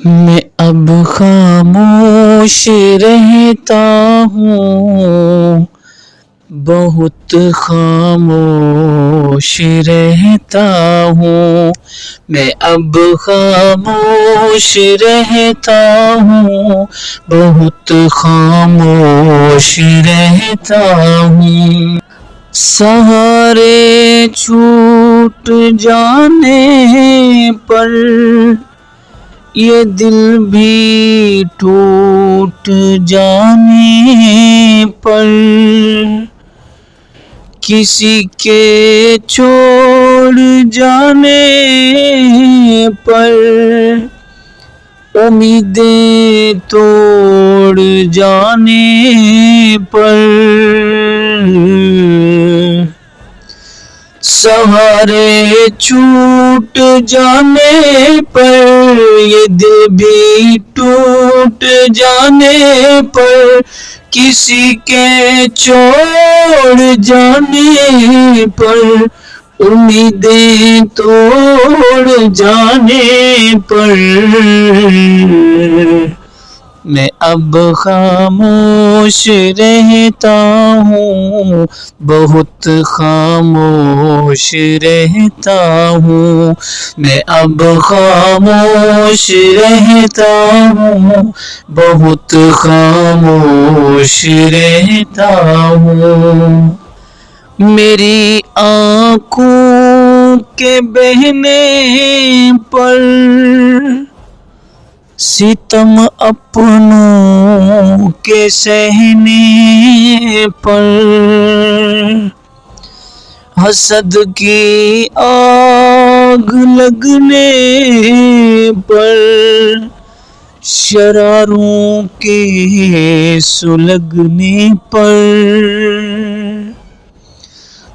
میں اب خاموش رہتا ہوں، بہت خاموش رہتا ہوں، میں اب خاموش رہتا ہوں، بہت خاموش رہتا ہوں۔ سہارے چھوٹ جانے پر یہ دل بھی ٹوٹ جانے پر، کسی کے چھوڑ جانے پر، امیدیں توڑ جانے پر، سہارے چھوٹ جانے پر، یہ دل بھی ٹوٹ جانے پر، کسی کے چھوڑ جانے پر، امیدیں توڑ جانے پر، میں اب خاموش رہتا ہوں، بہت خاموش رہتا ہوں، میں اب خاموش رہتا ہوں، بہت خاموش رہتا ہوں۔ میری آنکھوں کے بہنے پر، ستم اپنوں کے سہنے پر، حسد کی آگ لگنے پر، شراروں کے سلگنے پر،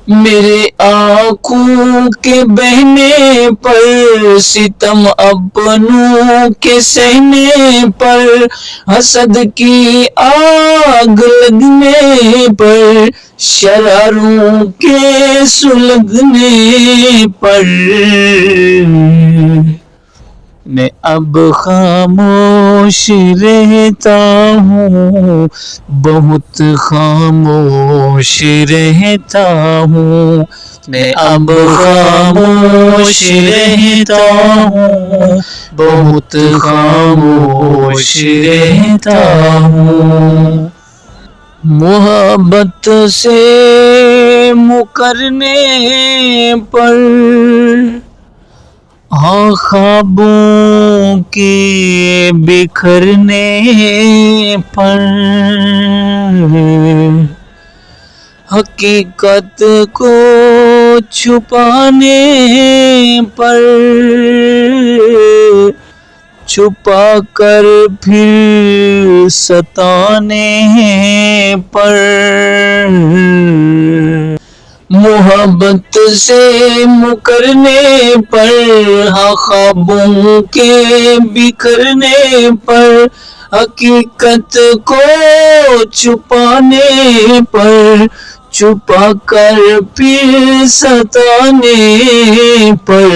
میرے آنکھوں کے بہنے پر، ستم اپنوں کے سہنے پر، حسد کی آگ لگنے پر، شراروں کے سلگنے پر، میں اب خاموش رہتا ہوں، بہت خاموش رہتا ہوں، میں اب خاموش رہتا ہوں، بہت خاموش رہتا ہوں۔ محبت سے مکرنے پر، ہاں خوابوں کے بکھرنے پر، حقیقت کو چھپانے پر، چھپا کر پھر ستانے پر، محبت سے مکرنے پر، ہاں خوابوں کے بکھرنے پر، حقیقت کو چھپانے پر، چھپا کر پھر ستانے پر،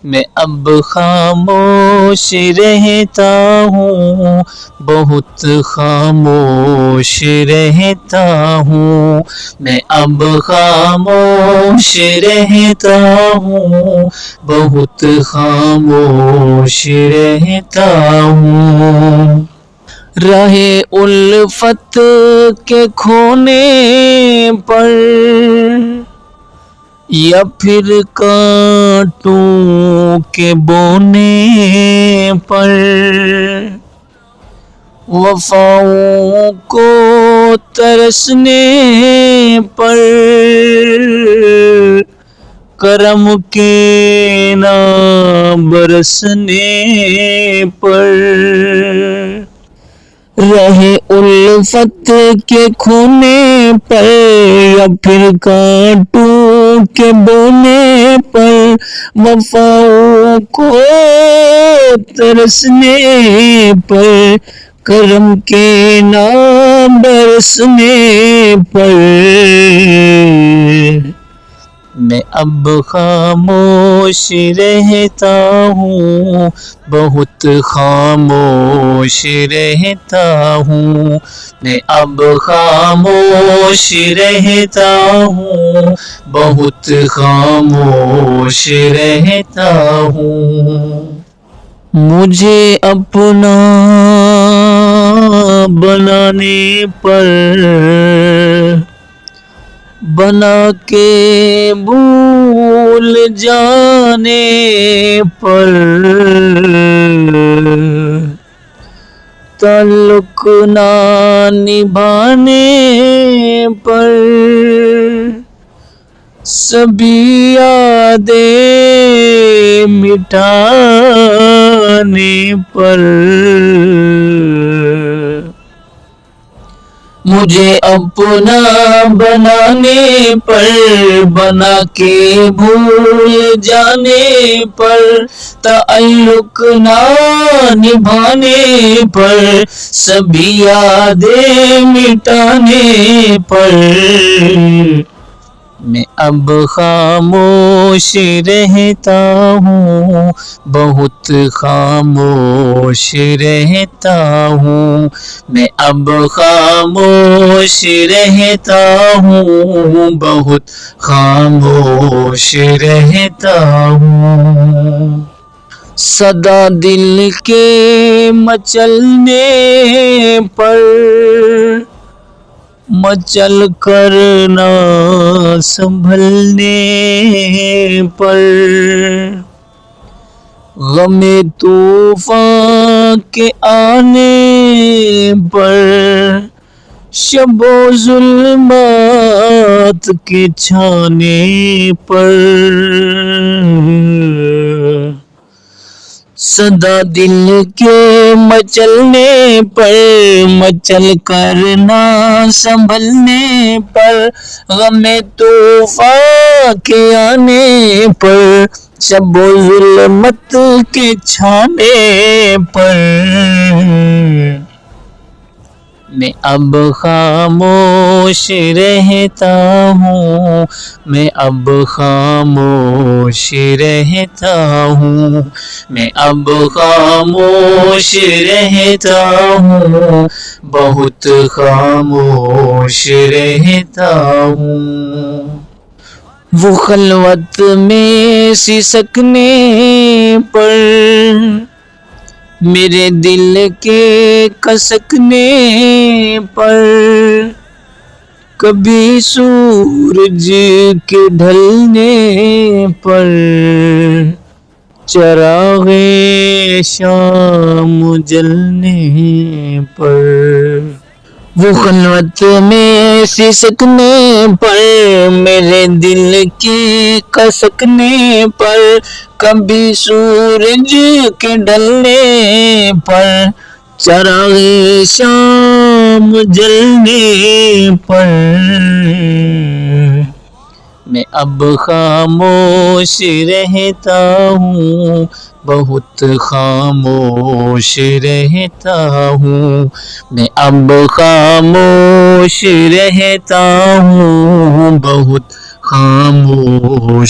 میں اب خاموش رہتا ہوں، بہت خاموش رہتا ہوں، میں اب خاموش رہتا ہوں، بہت خاموش رہتا ہوں۔ راہ الفت کے کھونے پر، یا پھر کانٹوں کے بونے پر، وفاؤں کو ترسنے پر، کرم کے نہ برسنے پر، راہ الفت کے کھونے پر، یا پھر کانٹوں کے بونے پر، وفاؤں کو ترسنے پر، کرم کے نام برسنے پر، میں اب خاموش رہتا ہوں، بہت خاموش رہتا ہوں، میں اب خاموش رہتا ہوں، بہت خاموش رہتا ہوں۔ مجھے اپنا بنانے پر، بنا کے بھول جانے پر، تعلق نہ نبھانے پر، سبھی یادیں مٹانے پر، مجھے اپنا بنانے پر، بنا کے بھول جانے پر، تعلق نہ نبھانے پر، سبھی یادیں مٹانے پر، میں اب خاموش رہتا ہوں، بہت خاموش رہتا ہوں، میں اب خاموش رہتا ہوں، بہت خاموش رہتا ہوں۔ صدا دل کے مچلنے پر، مچل کر نہ سنبھلنے پر، غم طوفان کے آنے پر، شب و ظلمات کے چھانے پر، صدا دل کے مچلنے پر، مچل کر نہ سنبھلنے پر، غم طوفان کے آنے پر، شب و ظلمت کے چھانے پر، میں اب خاموش رہتا ہوں، میں اب خاموش رہتا ہوں، میں اب خاموش رہتا ہوں، بہت خاموش رہتا ہوں۔ وہ خلوت میں سسکنے پر، میرے دل کے کسکنے پر، کبھی سورج کے ڈھلنے پر، چراغ شام جلنے پر، وہ خلوت میں سسکنے پر، میرے دل کے کسکنے پر، کبھی سورج کے ڈھلنے پر، چراغ شام جلنے پر، میں اب خاموش رہتا ہوں، بہت خاموش رہتا ہوں، میں اب خاموش رہتا ہوں، بہت خاموش